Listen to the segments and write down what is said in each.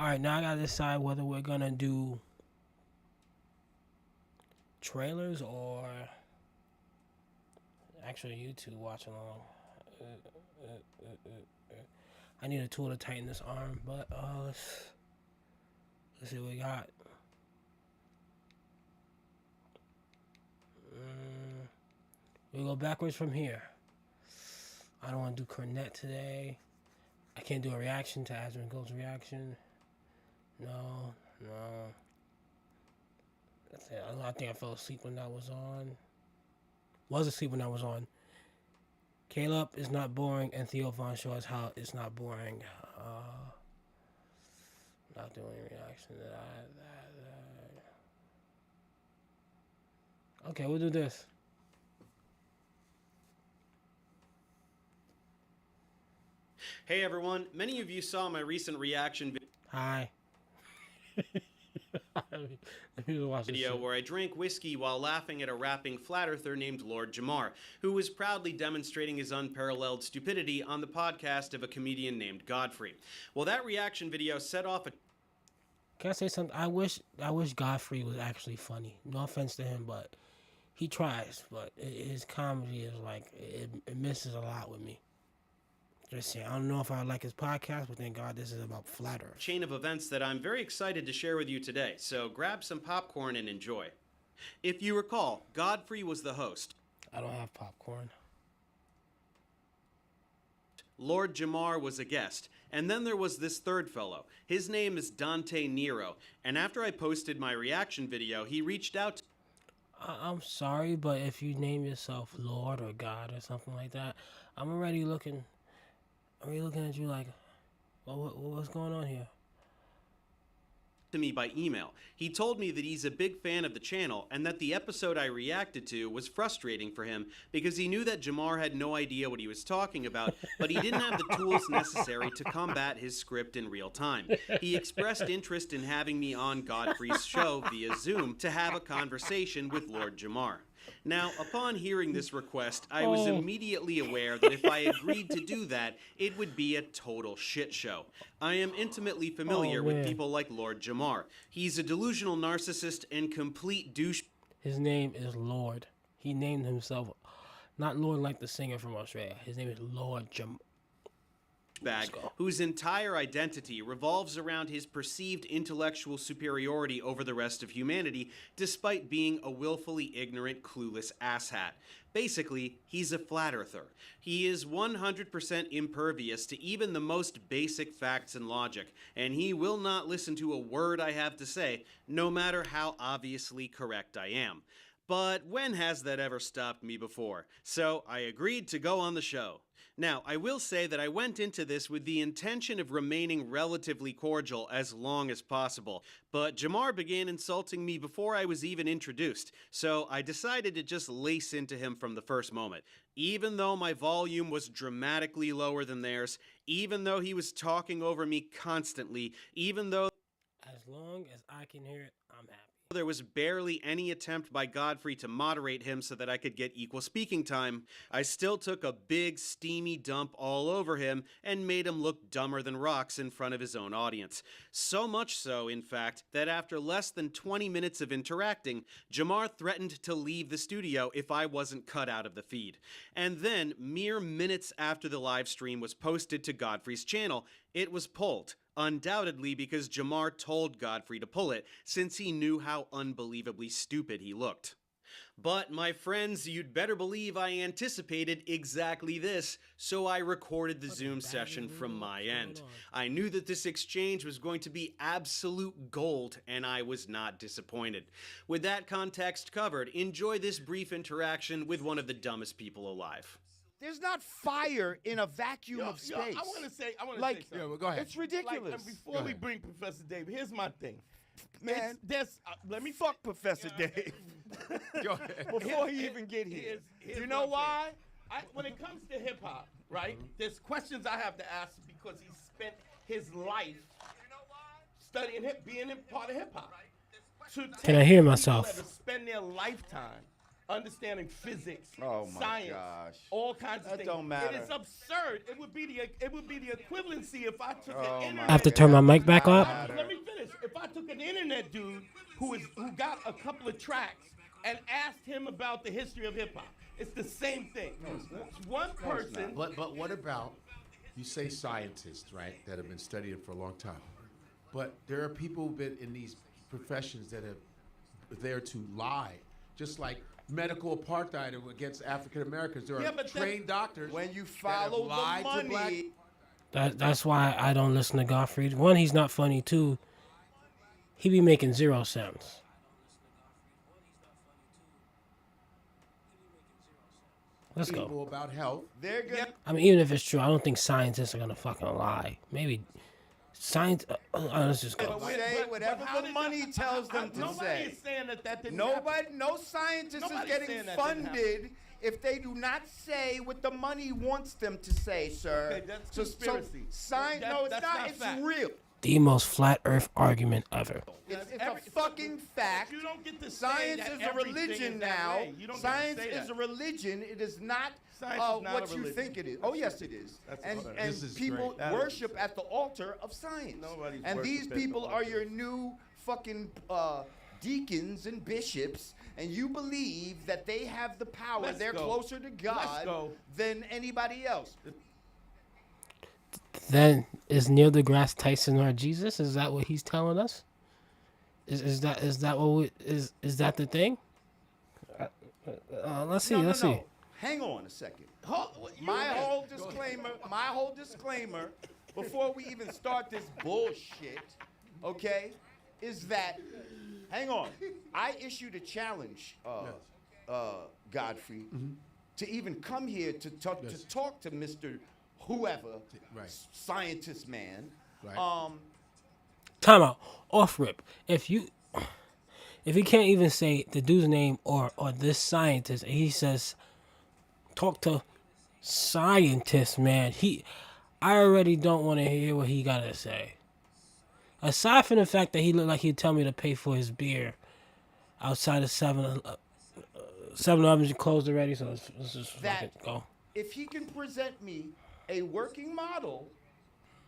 All right, now I gotta decide whether we're gonna do trailers or actually you two watch along. I need a tool to tighten this arm, but let's see what we got. We go backwards from here. I don't want to do Cornet today. I can't do a reaction to Asmongold's reaction. No. That's it. I think I fell asleep when that was on. Was asleep when that was on. Caleb is not boring, and Theo Von shows how it's not boring. Not doing a reaction to that. Okay, we'll do this. Hey everyone, many of you saw my recent reaction Hi. video where I drank whiskey while laughing at a rapping flat earther named Lord Jamar, who was proudly demonstrating his unparalleled stupidity on the podcast of a comedian named Godfrey. Well, that reaction video set off a... Can I say something? I wish Godfrey was actually funny. No offense to him, but he tries. But his comedy is like it misses a lot with me. Just saying, I don't know if I like his podcast, but thank God this is about flat earth. Chain of events that I'm very excited to share with you today, so grab some popcorn and enjoy. If you recall, Godfrey was the host. I don't have popcorn. Lord Jamar was a guest, and then there was this third fellow. His name is Dante Nero, and after I posted my reaction video, he reached out. I'm sorry, but if you name yourself Lord or God or something like that, I'm already looking at you like, what's going on here? To me by email. He told me that he's a big fan of the channel and that the episode I reacted to was frustrating for him because he knew that Jamar had no idea what he was talking about, but he didn't have the tools necessary to combat his script in real time. He expressed interest in having me on Godfrey's show via Zoom to have a conversation with Lord Jamar. Now, upon hearing this request, I was immediately aware that if I agreed to do that, it would be a total shit show. I am intimately familiar with people like Lord Jamar. He's a delusional narcissist and complete douche. His name is Lord. He named himself, not Lord like the singer from Australia. His name is Lord Jamar. Bag, whose entire identity revolves around his perceived intellectual superiority over the rest of humanity, despite being a willfully ignorant, clueless asshat. Basically, he's a flat earther. He is 100% impervious to even the most basic facts and logic, and he will not listen to a word I have to say, no matter how obviously correct I am. But when has that ever stopped me before? So I agreed to go on the show. Now, I will say that I went into this with the intention of remaining relatively cordial as long as possible, but Jamar began insulting me before I was even introduced, so I decided to just lace into him from the first moment. Even though my volume was dramatically lower than theirs, even though he was talking over me constantly, even though... As long as I can hear it, I'm happy. There was barely any attempt by Godfrey to moderate him so that I could get equal speaking time, I still took a big steamy dump all over him and made him look dumber than rocks in front of his own audience. So much so, in fact, that after less than 20 minutes of interacting, Jamar threatened to leave the studio if I wasn't cut out of the feed. And then, mere minutes after the live stream was posted to Godfrey's channel, it was pulled. Undoubtedly because Jamar told Godfrey to pull it, since he knew how unbelievably stupid he looked. But, my friends, you'd better believe I anticipated exactly this, so I recorded the Zoom session from my end. I knew that this exchange was going to be absolute gold, and I was not disappointed. With that context covered, enjoy this brief interaction with one of the dumbest people alive. There's not fire in a vacuum of space. I want to say like, something. well, go ahead. It's ridiculous. Like, before we bring Professor Dave, here's my thing. Man, Let me fuck Professor Dave. Go ahead. Before he even get here. You know why? When it comes to hip hop, right? There's questions I have to ask because he spent his life studying being part of hip hop. Can I hear myself? To spend their lifetime understanding physics, Oh my science, gosh. all kinds of That things. don't matter. It is absurd. It would be the equivalency if I took Oh an my internet. I have to turn my mic back up. Let me finish. If I took an internet dude who got a couple of tracks and asked him about the history of hip hop, it's the same thing. It's one person. But what about, you say scientists, right, that have been studying for a long time. But there are people who've been in these professions that are there to lie. Just like medical apartheid against African Americans. There Yeah, are but trained doctors When you that have follow lied the to black. money, That's why I don't listen to Godfrey. One, he's not funny. Two, he be making 0 cents. Let's go. People about health. they're gonna. I mean, even if it's true, I don't think scientists are gonna fucking lie. Maybe science. Let's just go. Say whatever how the did money tells them to Nobody say. is saying that didn't happen. Nobody, no scientist is Nobody's getting saying that didn't funded if they do not say what the money wants them to say, sir. Okay, that's conspiracy. Science, That- no, it's that's not. not It's fact. real. The most flat Earth argument ever. It's Every- a fucking fact. You don't get to say Science that is a everything religion is that now. way. You don't get to Science say is that. a religion. It is not, Science is not what a you religion. think it is. Oh, yes, it is. That's And absurd. and This is people great. That is worship absurd. at the altar of science. Nobody's and these worship at the people are altar. your new fucking deacons and bishops, and you believe that they have the power. Let's They're go. closer to God go. than anybody else. Then is Neil deGrasse Tyson our Jesus? Is that what he's telling us? Is that what is that the thing? Let's see. Let's see. Hang on a second. You My right. whole disclaimer before we even start this bullshit, okay, is that, hang on, I issued a challenge, Godfrey, to even come here to talk to Mr. Whoever, Right. scientist man. Right. Time out. Off rip. If you can't even say the dude's name or this scientist, and he says, talk to scientist, man. I already don't want to hear what he gotta say. Aside from the fact that he looked like he'd tell me to pay for his beer outside of 7-Eleven closed already, so let's just fucking go. If he can present me a working model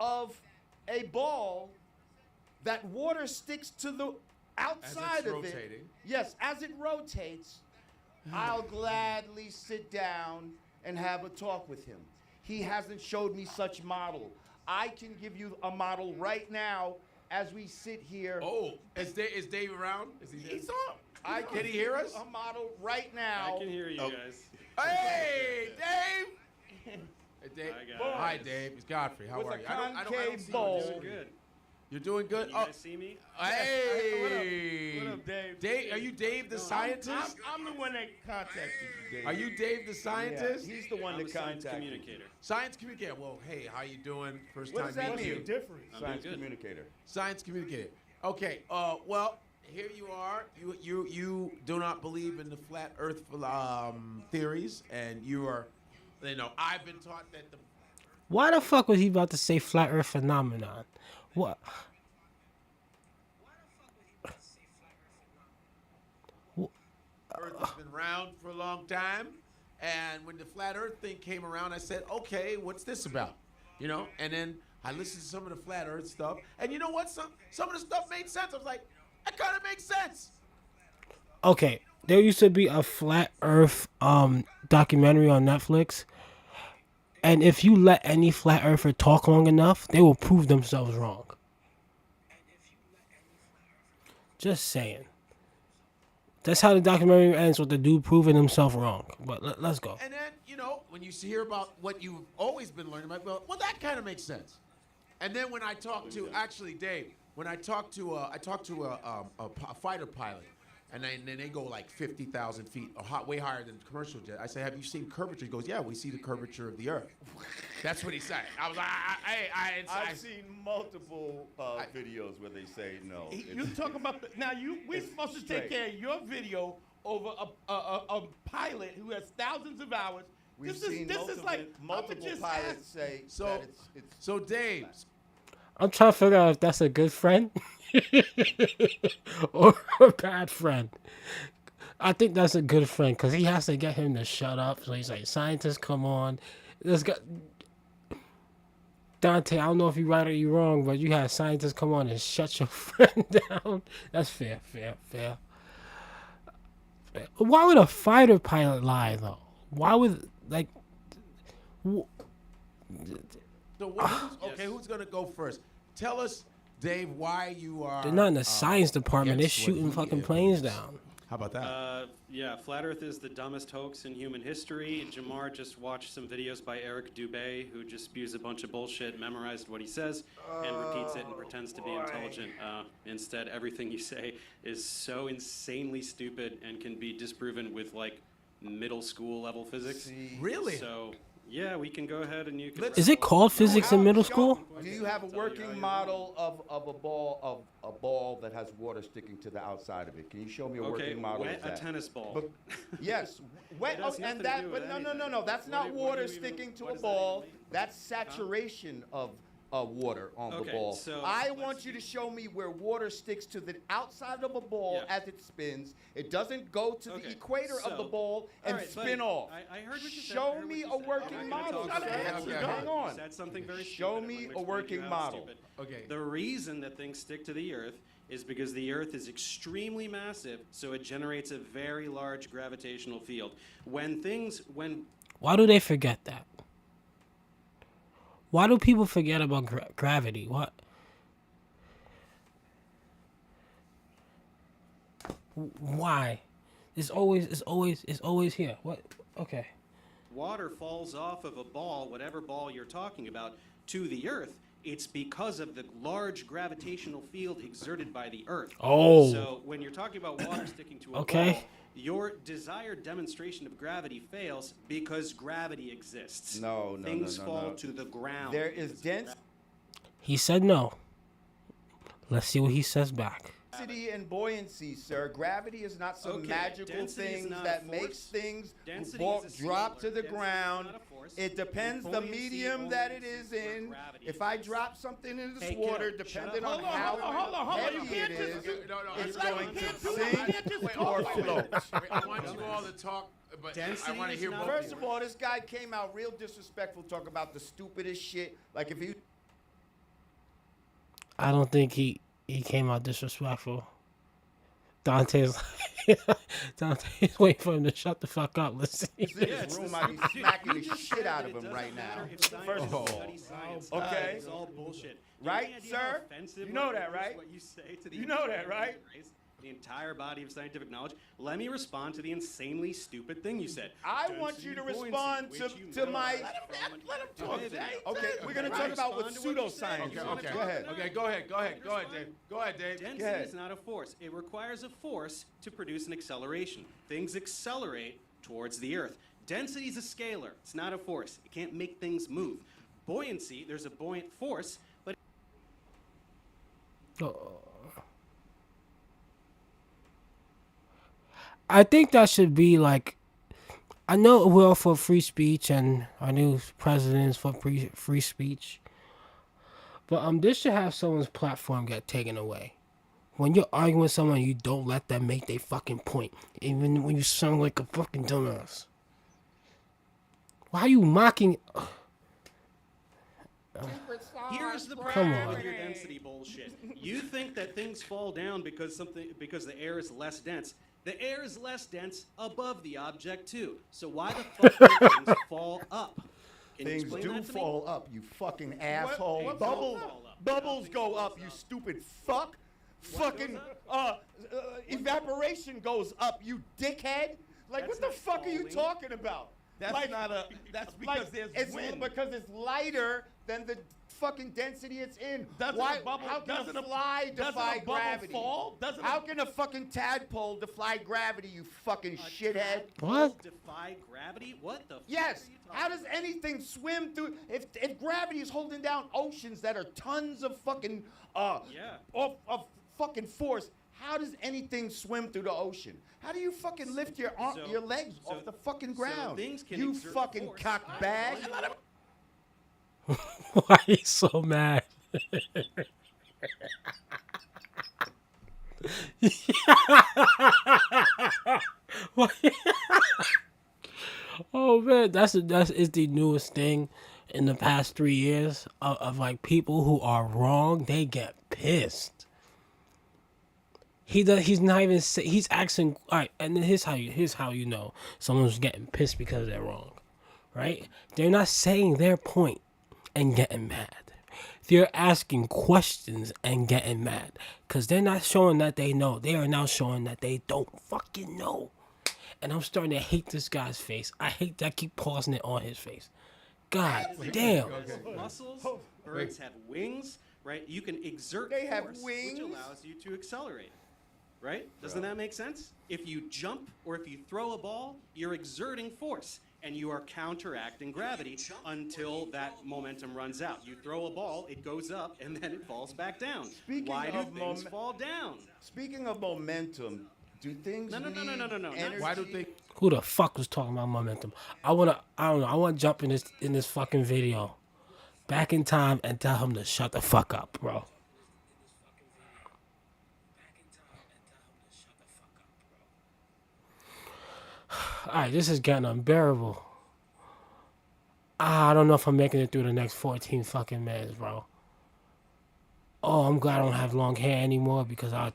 of a ball that water sticks to the outside of it. rotating. Yes, as it rotates, I'll gladly sit down and have a talk with him. He hasn't showed me such model. I can give you a model right now as we sit here. Oh, is Dave around? Is he there? He's on. I Can he hear us? A model right now. I can hear you guys. Hey, Dave! Hey, Dave. Hi, guys. Hi, Dave. It's Godfrey. How With are a you? I don't concave see you. bowl. Doing good. You're doing good? You guys see me? Hey! What up, Dave? Dave, are you Dave the scientist? I'm the one that contacted you, Dave. Are you Dave the scientist? He's the one I'm a that science contacted. communicator. Science communicator. Well, hey, how you doing? First What time does that meeting mean? you. different. I'm Science doing good. communicator. Science communicator. Okay. Well, here you are. You do not believe in the flat Earth theories, and you are. I've been taught that the Why the fuck was he about to say flat Earth phenomenon? What? Earth has been around for a long time, and when the flat Earth thing came around, I said, okay, what's this about? And then I listened to some of the flat Earth stuff, and you know what? Some of the stuff made sense. I was like, that kind of makes sense. Okay, there used to be a flat Earth documentary on Netflix, and if you let any flat earther talk long enough, they will prove themselves wrong. Just saying. That's how the documentary ends, with the dude proving himself wrong. But let's go. And then, when you hear about what you've always been learning about, well, that kind of makes sense. And then when I talk to, actually, Dave, when I talk to a fighter pilot, and then they go like 50,000 feet, way higher than commercial jet. I say, have you seen curvature? He goes, yeah, we see the curvature of the Earth. That's what he said. I was like, I've seen multiple videos where they say no. You talk about we're supposed to take straight. care of your video over a pilot who has thousands of hours. We've This seen is like multiple pilots say So- that it's So Dave, I'm trying to figure out if that's a good friend or a bad friend. I think that's a good friend because he has to get him to shut up. So he's like, scientists, come on. This guy, Dante, I don't know if you're right or you're wrong, but you had scientists come on and shut your friend down. That's fair. Why would a fighter pilot lie, though? Why would, like... So who's gonna go first? Tell us, Dave, why you are. They're not in the science department. They're against what shooting he fucking planes believes. down. How about that? Yeah, Flat Earth is the dumbest hoax in human history. Jamar just watched some videos by Eric Dubé, who just spews a bunch of bullshit, memorized what he says, and repeats it and pretends to be intelligent. Instead, everything you say is so insanely stupid and can be disproven with, like, middle school level physics. Really? So, yeah, we can go ahead and you can... Is it called physics in middle school? Do you have a working model of a ball that has water sticking to the outside of it? Can you show me a Okay, working model wet of a that? tennis ball. But, yes, wet. It has And nothing to that, do but with no. anything. That's What not do- water what do you even- sticking to what a does that even ball. mean? That's saturation of water on the Okay, ball. so I let's want you to show me where water sticks to the outside of a ball Yeah. as it spins. It doesn't go to the Okay, equator of the so- ball and all right, spin buddy, off. I heard what you said. I Show heard me what a you said. working I'm not gonna model, talk sir. about it. Okay, Hang on. You said something very Show stupid. me I'm a gonna explain working to you how it's model. stupid. Okay. The reason that things stick to the Earth is because the Earth is extremely massive, so it generates a very large gravitational field. When Why do they forget that? Why do people forget about gravity? What? Why? It's always here. What? Okay. water falls off of a ball, whatever ball you're talking about, to the Earth, it's because of the large gravitational field exerted by the Earth. Oh. So when you're talking about water sticking to a Okay. ball, your desired demonstration of gravity fails because gravity exists. No, no, Things no, fall no. to the ground. There is because He said no. Let's see what he says back. density and buoyancy, sir. Gravity is not some Okay, magical density is thing not a that force. makes things Density is a drop to scalar. the Density is ground. not a force. It depends And the buoyancy medium only that it exists is where in. gravity If I exists. drop something into this Hey, water, kiddo, shut depending up. on how Hold on. heavy You it can't is, just- it's it's like going you to can't do it. You sink can't just Wait, or wait, wait, float. wait, I want you all to talk, but Density I want to is hear not both. a First of all, this guy came out real disrespectful, talk about the stupidest shit. Like if he I don't think he came out disrespectful. Dante's waiting for him to shut the fuck up. Listen. was in his room, I'd be smacking the shit out of It him doesn't right now. matter if scientists First of all. study science. Okay. It's all bullshit. You Right, have any idea sir? how offensive You know it that, is right? What you say to the You know that, entire right? human race, the entire body of scientific knowledge. Let me respond to the insanely stupid thing you said. I want you to Density, respond buoyancy, to which you my- memorized from let him an- talk, David, Jay. okay, Okay, we're gonna right. talk about what Respond to you said. pseudoscience Okay, is. okay, Go ahead. okay. Go ahead, Dave. Go ahead, Dave. Density ahead. is not a force. It requires a force to produce an acceleration. Things accelerate towards the Earth. Density is a scalar. It's not a force. It can't make things move. Buoyancy, there's a buoyant force, but I think that should be like, I know we're all for free speech and our new president is for free speech, but this should have someone's platform get taken away. When you're arguing with someone, you don't let them make their fucking point, even when you sound like a fucking dumbass. Why are you mocking? here's the Come problem on. with your density bullshit. You think that things fall down because the air is less dense. The air is less dense above the object too. So why the fuck do things fall up? Can you Things explain do that to me? fall up, you fucking asshole. what Bubbles, fall up? bubbles Nothing go falls up, you up. stupid fuck. Fucking evaporation goes up, you dickhead. Like That's what the not fuck are you falling. talking about? That's Like- not a. That's because Like, there's it's wind. because it's lighter than the fucking density it's in. Doesn't Why? a bubble- How can doesn't a a- fly doesn't defy a bubble gravity? fall? Doesn't a- How can a fucking tadpole defy gravity? You fucking shithead. What? Defy gravity? What the? Yes. Fuck are you How talking does anything swim through? If gravity is holding down oceans that are tons of fucking Yeah. of fucking force, how does anything swim through the ocean? How do you fucking lift your So- your legs so- off the fucking so ground? things can You exert fucking force. cock bag. Why are you so mad? Oh man, that's is the newest thing in the past 3 years of like people who are wrong. They get pissed. He does. He's not even. He's asking. All right, and then here's how you know someone's getting pissed because they're wrong, right? They're not saying their point and getting mad. They're asking questions and getting mad because they're not showing that they know. They are now showing that they don't fucking know. And I'm starting to hate this guy's face. I hate that I keep pausing it on his face. God damn. Muscles, birds have wings, right? You can exert They have force, wings? which allows you to accelerate. Right? Doesn't that make sense? If you jump or if you throw a ball, you're exerting force and you are counteracting gravity until that momentum runs out. You throw a ball, it goes up, and then it falls back down. Speaking Why do of things fall down? Speaking of momentum, do things No. need energy? Why do they? Who the fuck was talking about momentum? I don't know. I wanna jump in this fucking video. Back in time and tell him to shut the fuck up, bro. Alright, this is getting unbearable. I don't know if I'm making it through the next 14 fucking minutes, bro. Oh, I'm glad I don't have long hair anymore because I'm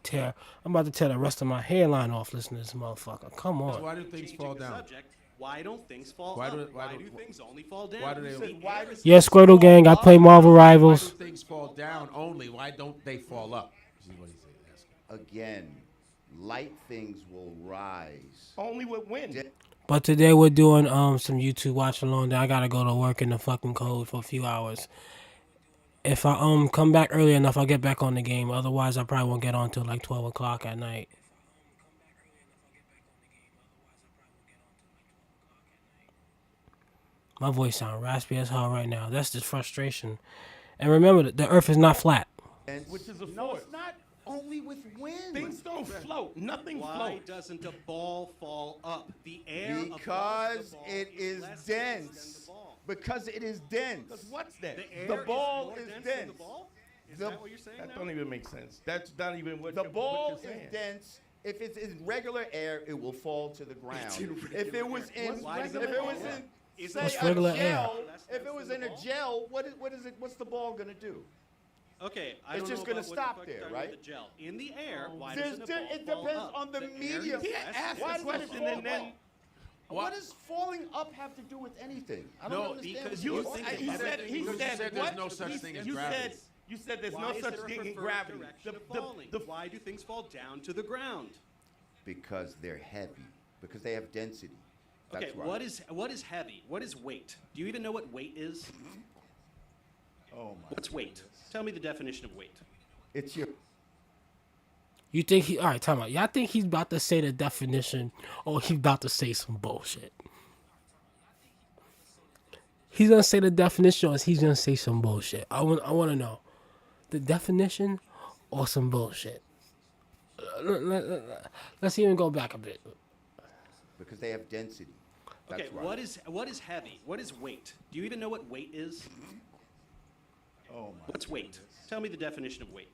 about to tear the rest of my hairline off listening to this motherfucker. Come on. Why do things Changing fall the down? Subject, why don't things fall Why up? do- Why why do do- things only fall down? why do they- The Why air does is Yeah, Squirtle Gang, I play Marvel Why do Rivals. things fall down only? Why don't they fall up? This is what he's asking. Again, light things will rise. Only with wind. But today we're doing some YouTube watch along. Then I gotta go to work in the fucking cold for a few hours. If I come back early enough, I'll get back on the game. Otherwise, I probably won't get on till like 12 o'clock at night. My voice sounds raspy as hell right now. That's just frustration. And remember, the Earth is not flat. And Which is a no, force. it's not only with wind. Things don't float. Nothing Why floats. doesn't a ball fall up? The air above Because the ball it is less dense. than the ball. Because it is dense. Because what's that? The air The ball more is dense than dense. the ball? Is The- that what you're saying That now? don't even make sense. That's not even what The you're, ball what you're is saying. dense. If it's in regular air, it will fall to the ground. in If regular it was air. in, What's if it regular was air? in, Is say it- What's a regular air? gel, Less if it dense was than in the a ball? gel, what is it? What's the ball gonna do? Okay, I It's don't just know gonna about what the stop fuck there, you're talking right? about the gel. In the air, why There's doesn't a di- ball it fall depends up? on the air medium. is He less asked Why a does dense it than question the and ball. then What does falling up have to do with anything? I don't No, understand. because what you you're think talking he about about. said he Because you said said there's what? no such thing as you gravity. said you said there's Why no is such there a thing in preferred gravity. direction of falling? Why do things fall down to the ground? Because they're heavy. Because they have density. That's Okay, right. what is heavy? What is weight? Do you even know what weight is? Oh my. What's weight? Tell me the definition of weight. It's your. You think he? All right, time out. Y'all think he's about to say the definition, or he's about to say some bullshit? He's gonna say the definition, or he's gonna say some bullshit. I want to know the definition, or some bullshit. Let's even go back a bit. Because they have density. That's Okay, right. what is heavy? What is weight? Do you even know what weight is? Oh my. What's weight? Tell me the definition of weight.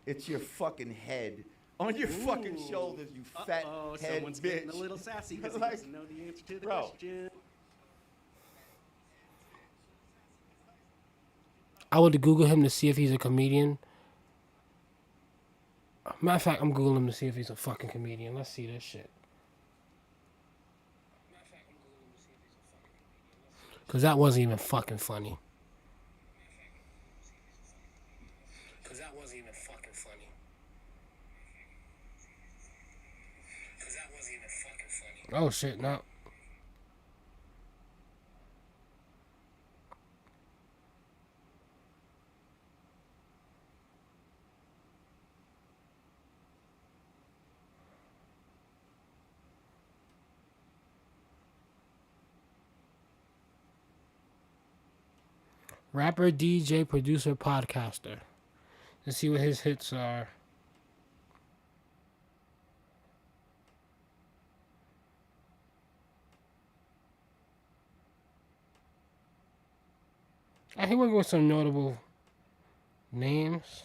It's your fucking head on your fucking shoulders, you fat Oh, head someone's bitch. getting a little sassy because Like, he doesn't know the answer to the bro. question. I would Google him to see if he's a comedian. Matter of fact, I'm Googling him to see if he's a fucking comedian. Let's see this shit. Cause that wasn't even fucking funny. Oh shit, no. Rapper, DJ, producer, podcaster. Let's see what his hits are. He went with some notable names.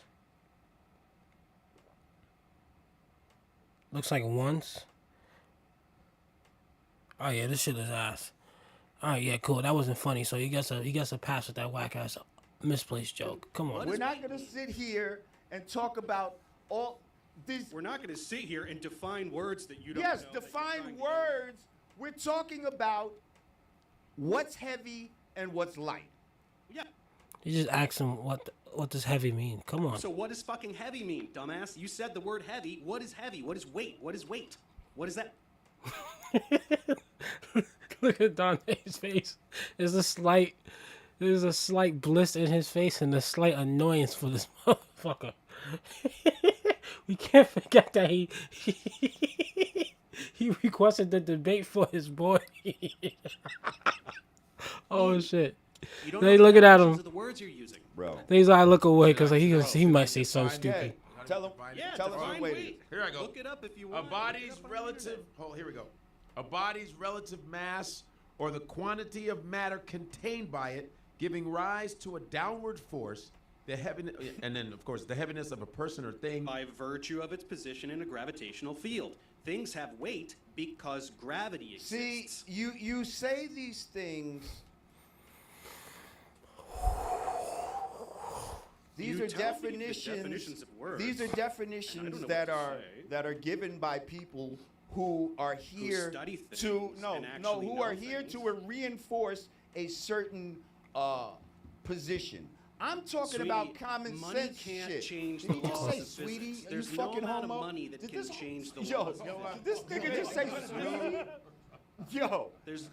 Looks like Once. Oh yeah, this shit is ass. All right, yeah, cool. That wasn't funny. So he gets a pass with that whack ass misplaced joke. Come on. We're not gonna sit here and talk about all these. We're not going to sit here and define words that you don't Yes, know. that you're define trying to words. We're talking about what's heavy and what's light. use. Yeah. You just ask him what does heavy mean. Come on. So what does fucking heavy mean, dumbass? You said the word heavy. What is heavy? What is weight? What is weight? What is that? Look at Dante's face. There's a slight bliss in his face and a slight annoyance for this motherfucker. We can't forget that he requested the debate for his boy. Oh shit. You don't They know looking at definitions him. of the words you're using. Bro. These I look away because he might say something Define stupid. Tell him. Yeah, Tell us define what weight it weight. is. Here I go. Look it up if you A want. body's Look it up on the relative. internet. Oh, here we go. A body's relative mass or the quantity of matter contained by it, giving rise to a downward force. The heaviness, and then of course the heaviness of a person or thing. By virtue of its position in a gravitational field. Things have weight because gravity exists. See, you say these things. These You are tell me the definitions. definitions of words. These are I don't definitions know that what to are say. given by people who are here study to things and actually who know are here things. to reinforce a certain position. I'm talking Sweetie, about common money sense can't shit. change Did the you just laws say of sweetie? physics. Are There's you no fucking amount of homo? money that Did can this, change the yo, laws of did this nigga just say sweetie? Yo. There's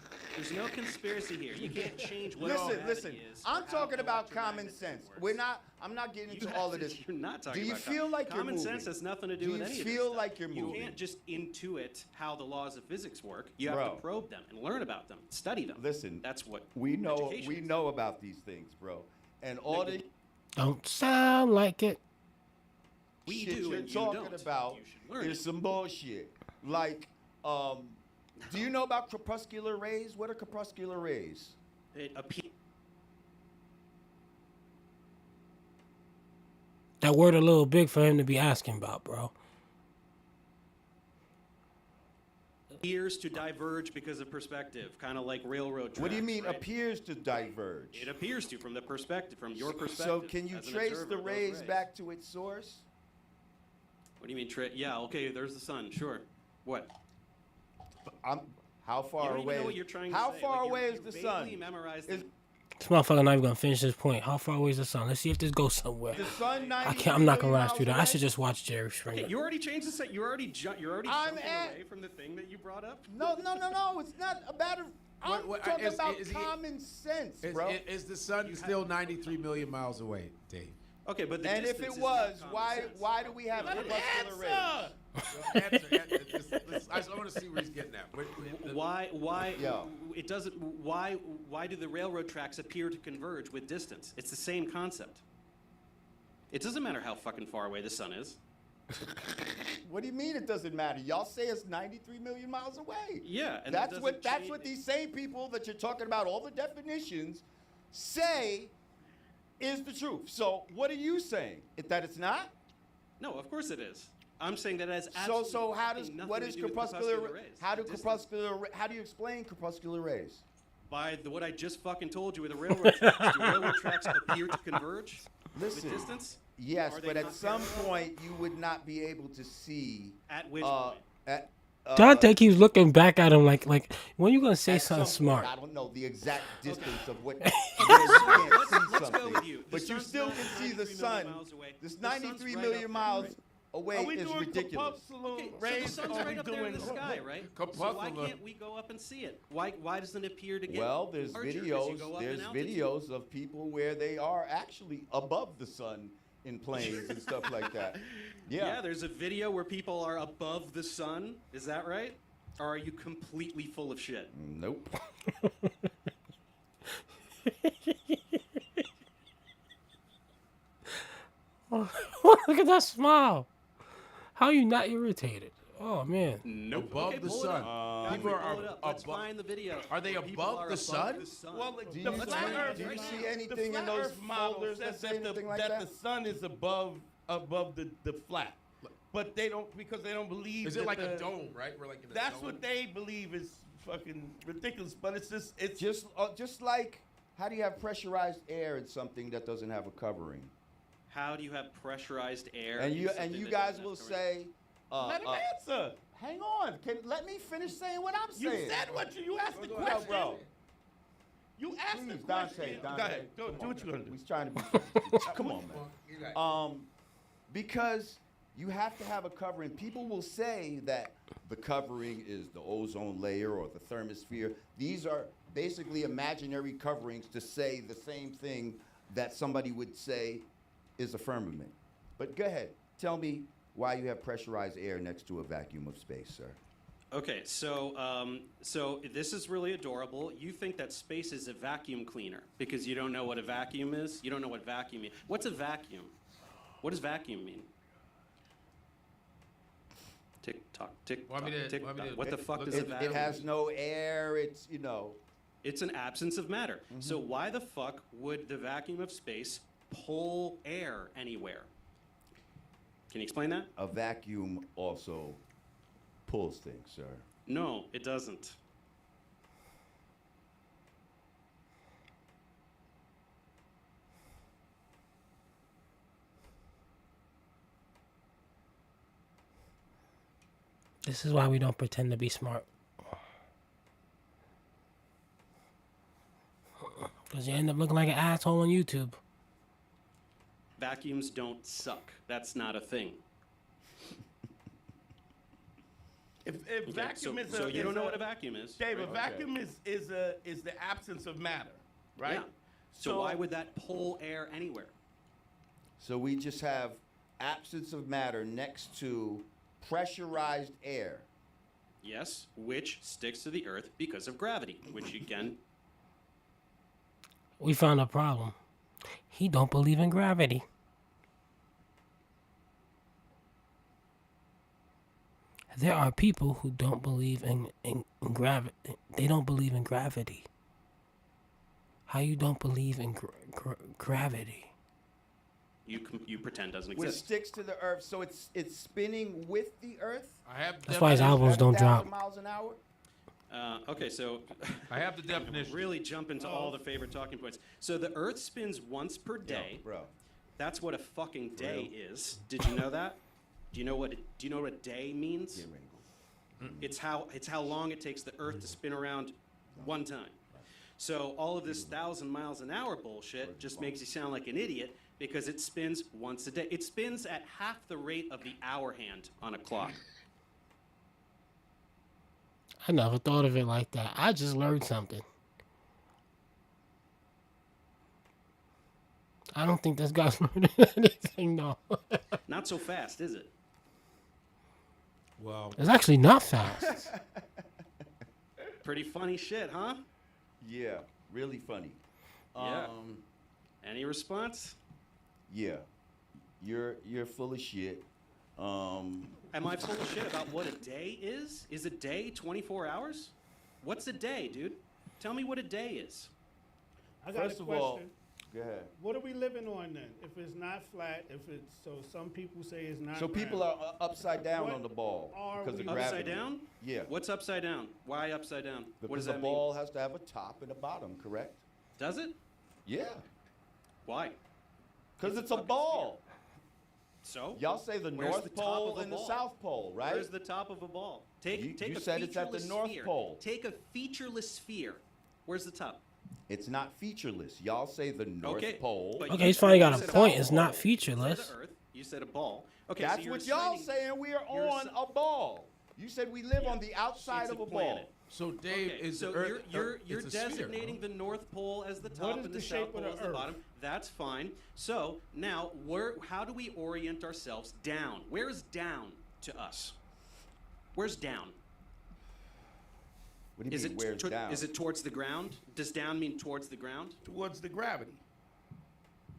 no conspiracy here. You can't change what gravity Listen. is. I'm or how talking about common electromagnetism sense. works. I'm not getting You into all of have this. to- You're not talking Do you about feel like you're common moving? sense has nothing to do, Do with you any of feel this stuff. like you're You moving? can't just intuit how the laws of physics work. You have Bro. to probe them and learn about them, study them. Listen, That's what we know education is. about these things, bro. And all the Don't sound like it. We shit do you're and you talking don't. about You should learn is it. some bullshit. Like, do you know about crepuscular rays? What are crepuscular rays? It That word a little big for him to be asking about, bro. appears to diverge because of perspective, kind of like railroad tracks. What do you mean right? appears to diverge? It appears to, from the perspective, from your perspective. So can you as an trace observer the of those rays back to its source? What do you mean? Yeah, okay. There's the sun. Sure. What? How You far don't even away? know what you're trying to How say. far Like, away you is the vaguely sun? memorized Is the- This motherfucker not even gonna finish this point. How far away is the sun? Let's see if this goes somewhere. the sun 90 I'm not gonna million last through that. I miles should away? just watch Jerry Springer. You already changed the set. You're already I'm jumping at- away from the thing that you brought up. No. It's not about. I'm What- talking about is he- common sense, Is, bro. is the sun still 93 million miles away, Dave? Okay, but the And if distance it is not was, common why sense. do we have Let him crepuscular rays? answer. I want to see where he's getting at. Why? Yo. It doesn't. Why do the railroad tracks appear to converge with distance? It's the same concept. It doesn't matter how fucking far away the sun is. What do you mean it doesn't matter? Y'all say it's 93 million miles away. Yeah, and that That's what doesn't change- these same people that you're talking about, all the definitions, say is the truth. So what are you saying? That it's not? No, of course it is. I'm saying that it has So absolutely how does nothing what to is do with crepuscular? rays. How do The distance. how do you explain crepuscular rays? By what I just fucking told you with the railroad tracks. Do railroad tracks appear to converge Listen. with distance? Yes, Are they but at not some parallel? point you would not be able to see. At which point? At, Dante keeps looking back at him like when you gonna say at something some point, smart? I don't know the exact distance of what. where you can't see Let's go something, with you. The but you sun's still not can see the 93 sun. million miles away. This The sun's 93 right million up there, miles right? away Are we is doing ridiculous. corpuscular Okay, so rays? the sun's or are right we up there in the doing- sky, right? So why Corpuscular. can't we go up and see it? Why doesn't it appear to get Well, there's larger as you go videos. up There's in altitude? videos of people where they are actually above the sun in planes and stuff like that. Yeah, there's a video where people are above the sun. Is that right? Or are you completely full of shit? Nope. Look at that smile. How are you not irritated? Oh man. Nope. Above Okay, the pull it sun. up. People Godfrey, are pull it up. Let's above- find the video. Are they People above are the sun? Well, Do the you flat see- Earth, do you see anything the in flat those Earth model folders says that say anything like that? the sun is above the flat, but they don't because they don't believe. Is it that like the, a dome, right? We're like in a That's dome. what they believe is fucking ridiculous. But it's Just like, how do you have pressurized air in something that doesn't have a covering? How do you have pressurized air? And in you something and you that guys doesn't will have covering? say, let him answer. hang on, let me finish saying what I'm You saying. said what you asked the No, question. bro. You asked the Please, question. Dante, Go ahead. come Do on, what you're man. gonna do. He's trying to be. Come on, man. Because you have to have a covering. People will say that the covering is the ozone layer or the thermosphere. These are basically imaginary coverings to say the same thing that somebody would say is a firmament. But go ahead, tell me why you have pressurized air next to a vacuum of space, sir. Okay, so this is really adorable. You think that space is a vacuum cleaner because you don't know what a vacuum is? You don't know what vacuum means. What's a vacuum? What does vacuum mean? Tick tock, tick tock, tick tock. What the fuck does a vacuum It has mean? no air. It's It's an absence of matter. So why the fuck would the vacuum of space pull air anywhere? Can you explain that? a vacuum also pulls things, sir. No, it doesn't. This is why we don't pretend to be smart. Because you end up looking like an asshole on YouTube. Vacuums don't suck. That's not a thing. If Okay, vacuum is a, so you is don't know a- what a vacuum is. Dave, a right? vacuum is the absence of matter, right? Yeah. So why would that pull air anywhere? So we just have absence of matter next to pressurized air. Yes, which sticks to the earth because of gravity, which again, We found a problem. He don't believe in gravity. There are people who don't believe in gravity. They don't believe in gravity. How you don't believe in gravity? you pretend doesn't Which exist. sticks to the earth, so it's spinning with the earth. I have the That's why his definition. albums don't 7,000 drop. miles an hour. Okay, so I have the definition. really jump into all the favorite talking points. So the earth spins once per day. Bro. That's what a fucking day is. Did you know that? Do you know what a day means? It's how long it takes the earth to spin around one time. So all of this 1,000 miles an hour bullshit just makes you sound like an idiot because it spins once a day. It spins at half the rate of the hour hand on a clock. I never thought of it like that. I just learned something. I don't think this guy's learning anything, no. Not so fast, is it? Well, It's actually not fast. Pretty funny shit, huh? Yeah, really funny. Yeah. Any response? Yeah, you're full of shit. Am I full of shit about what a day is? Is a day 24 hours? What's a day, dude? Tell me what a day is. I got First a of question. all, go ahead. What are we living on then? If it's not flat, if it's so some people say it's not. So people round. are upside down What on the ball are because of we- gravity. Upside down? Yeah. What's upside down? Why upside down? What Because does the that ball mean? has to have a top and a bottom, correct? Does it? Yeah. Why? Because it's a fucking ball. So? Y'all say the Where's North the top Pole of a and the ball? South Pole, right? Where's the top of a ball? Take You a said it's at the featureless North sphere. Pole. Take a featureless sphere. Where's the top? It's not featureless. Y'all say the North Okay, Pole. but Okay, you he's finally got a said point. ball. It's not You said featureless. the Earth. You said a ball. Okay, That's so what y'all assigning- saying. We are you're on assi- a ball. You said we live on the outside It's of a planet. ball. so Dave Okay, is so the Earth. you're it's a sphere, designating huh? the North Pole as the top What is and the the shape South of Pole the as the Earth? bottom. That's fine. So now, how do we orient ourselves down? Where's down to us? Where's down? What do you Is mean, it where's down? is it towards the ground? Does down mean towards the ground? Towards the gravity.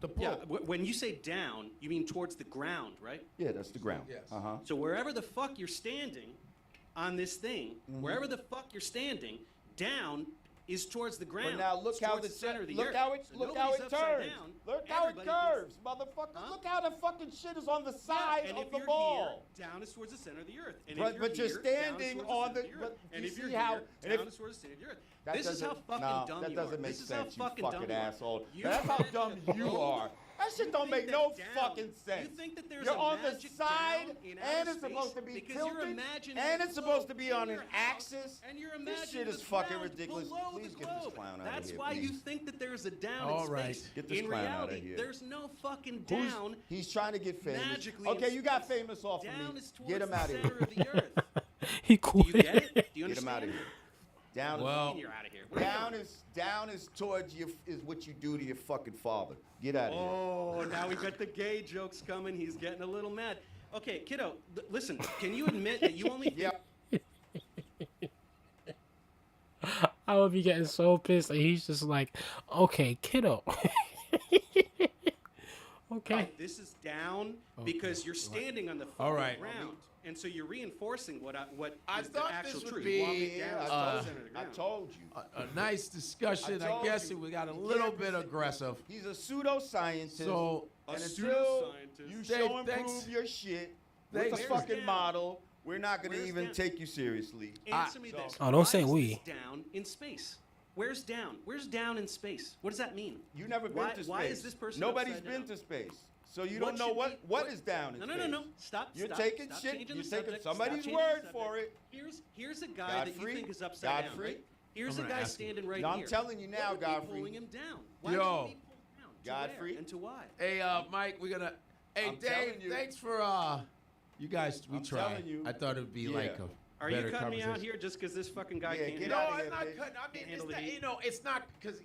The pull. Yeah. When you say down, you mean towards the ground, right? Yeah, that's the ground. Yes. Uh-huh. So wherever the fuck you're standing on this thing, Mm-hmm. wherever the fuck you're standing, down is towards the ground. But now look It's how towards the center of the look earth. how it So look how nobody's it upside turns. down. Look how it Everybody curves, gets- motherfucker. Huh? Look how the fucking shit is on the Yeah, side and of if the you're ball. Here, down is towards the center of the earth. And But- if but you're you're here, down is standing towards on center the- of earth. but And you if you're see how- here, and if- down is towards the center of the earth. That This is how doesn't- fucking nah, dumb that you doesn't are. make This is how sense, you fucking fucking dumb you are. asshole. You That's how think dumb that- you are. That shit You don't think make no that down- fucking sense. You think that there's You're a on the magic side, down in and outer it's supposed to space be because you're tilted, imagining and the it's supposed to globe be in on your an house, axis. and you're This imagining shit is the fucking ground ridiculous. below Please the get this globe. clown outta That's here, why you please. think that there's a down All in right. space. Get this in clown outta reality, here. there's no fucking Who's- down. He's trying to get famous. magically Okay, in you got space. famous off of Down me. is towards Get him the out of center here. of the earth. He Do quit. you get it? Do you Get him understand? out of here. Down, Well, You're out of here. Where are you going? down is towards you is what you do to your fucking father. Get out of here. Oh, now we got the gay jokes coming. He's getting a little mad. Okay, kiddo, listen. Can you admit that you only? Yeah. I would be getting so pissed, and he's just like, "Okay, kiddo." Okay. This is down because you're standing on the All fucking right. ground, and so you're reinforcing what I is the thought actual this would truth. be, You want me down to the center of the I ground. told you. A nice discussion. I I told guess you. we got a You little can't bit be- aggressive. He's a pseudoscientist. So, and A until pseudoscientist. you Dave, show and thanks. prove your shit Thanks. with a Where's fucking down? model, we're not going to Where's even down? take you seriously. Answer me this. Oh, don't Why say is we. this down in space. Where's down? Where's down in space? What does that mean? You never been Why- to space. why is this person Nobody's upside been down? to space. So you What don't know should what be- is down in No, space. no, no, no. Stop. You're stop, taking stop shit. changing You're the taking subject, somebody's stop changing the word subject. for it. Here's a guy that you Godfrey? think is upside down, Godfrey? right? Here's I'm a gonna guy ask him. standing right No, I'm here. telling you now, What would be Godfrey. pulling him down? Why Yo. would he be pulled down? To Godfrey? where and to why? hey, Mike, we're gonna. Hey, I'm telling Dave, you. thanks for you guys. We I'm tried. telling you. I thought it would be Yeah. like a Are better you cutting me out conversation. here just because this fucking guy Yeah, can't? get No, outta I'm here, not bitch. cutting. I mean, Handle it's the not, heat. you know, it's not because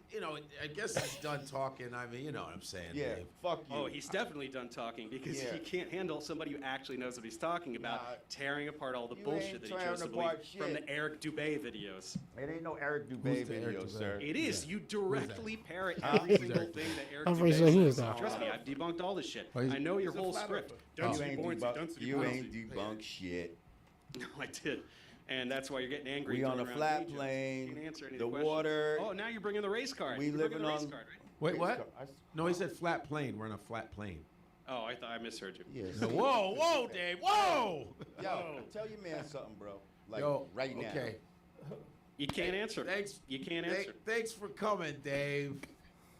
I guess he's done talking. I mean, you know what I'm saying, Yeah, Dave. fuck you. Oh, he's definitely done talking because Yeah. he can't handle somebody who actually knows what he's talking about, Nah, tearing apart all the you bullshit ain't that he tearing chose to apart believe from shit. the Eric Dubé videos. It ain't no Eric Dubé Who's the Eric video, Dubé? sir. It is. You directly parrot Huh? every Who's single Eric thing that Eric I'm Dubé pretty sure he was says. that. Trust me, I've debunked all this shit. Oh, he's- I know your he's a whole flat script. earther. You Density, ain't buoyancy, debunked. density, You buoyancy. ain't debunked shit. No, I did. And that's why you're getting angry. We on throwing a around flat me jokes. plane, Can't answer any of the questions. water. Oh, now you're bringing the race card. We You're bringing living the race on- card, right? Wait, what? I- No, he said flat plane. We're on a flat plane. Oh, I thought I misheard you. Yes. Whoa, whoa, Dave, whoa! Yo, tell your man something, bro. Like Yo, right now. Okay. You can't answer. Thanks. You can't answer. Thanks for coming, Dave.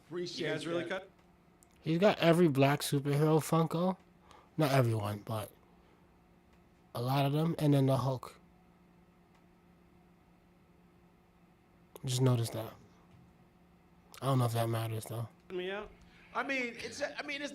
Appreciate You guys really that. cut? He's got every black superhero Funko. Not everyone, but a lot of them, and then the Hulk. Just noticed that. I don't know if that matters though. Me out? I mean, it's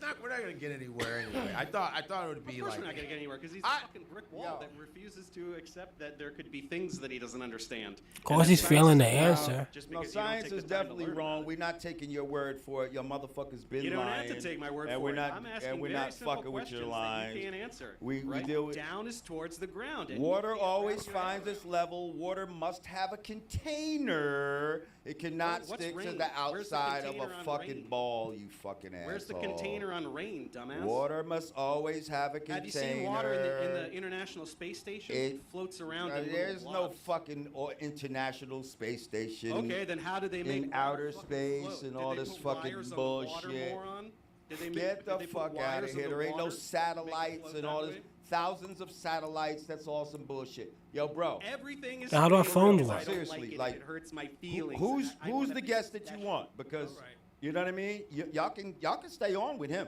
not. We're not gonna get anywhere anyway. I thought it would Of be course like. we're not going to get anywhere because he's a I- fucking brick wall Yo. that refuses to accept that there could be things that he doesn't understand. Of course, he's failing to answer. Just No, because you don't science take the is time to definitely learn wrong. about it. We're not taking your word for it. Your motherfuckers been You don't lying. have to take my word and for we're it. not, I'm asking and we're very not simple fucking with your questions lines. that you can't answer. We right? deal with Down is towards the ground. and Water you can't always wrap your finds head its level. Water must have a container. It cannot What's stick to rain? the Where's the outside of container a on fucking rain? ball, you fucking asshole. Where's the container on rain, dumbass? Water must always have a container. Have you seen water in the International Space Station? It floats around in little There's no blobs. fucking international space station. Okay, then how do they make in water outer fucking space float? and Did all they this put fucking wires on the water, bullshit. moron? Did they Get the did they put fuck out wires of in here. the There ain't no water to make it satellites float and that all this. way? Thousands of satellites. That's all some bullshit. Yo, bro. Everything is. How do our real phones because I work? don't Seriously, like it. like, It hurts my feelings. Who's I wanna the be guest that you special. want? Because All right. you know what I mean. Y'all can stay on with him.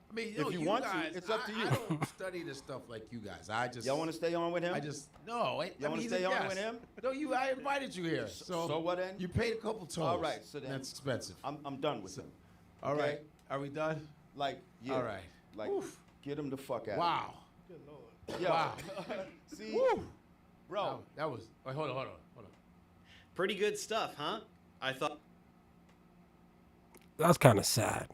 I mean, If you want to, guys, it's up to you. I don't study this stuff like you guys. I just. Y'all want to stay on with him? I just no. Y'all wanna he's stay a on guest. with him? No, you. I invited you here. So what then? You paid a couple tolls. All right, so then- that's expensive. I'm done with him. All okay. right. Are we done? Like yeah. All right. Like get him the fuck out. Wow. Good lord. Yo. Wow. See, Woo. bro. That was. Wait, hold on. Pretty good stuff, huh? I thought. That's kind of sad.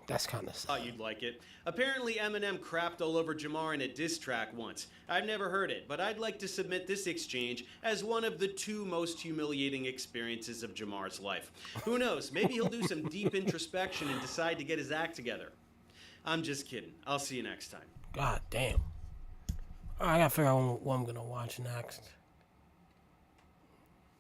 That's kind of sad. Thought you'd like it. Apparently, Eminem crapped all over Jamar in a diss track once. I've never heard it, but I'd like to submit this exchange as one of the 2 most humiliating experiences of Jamar's life. Who knows? Maybe he'll do some deep introspection and decide to get his act together. I'm just kidding. I'll see you next time. God damn. All right, I gotta figure out what I'm gonna watch next.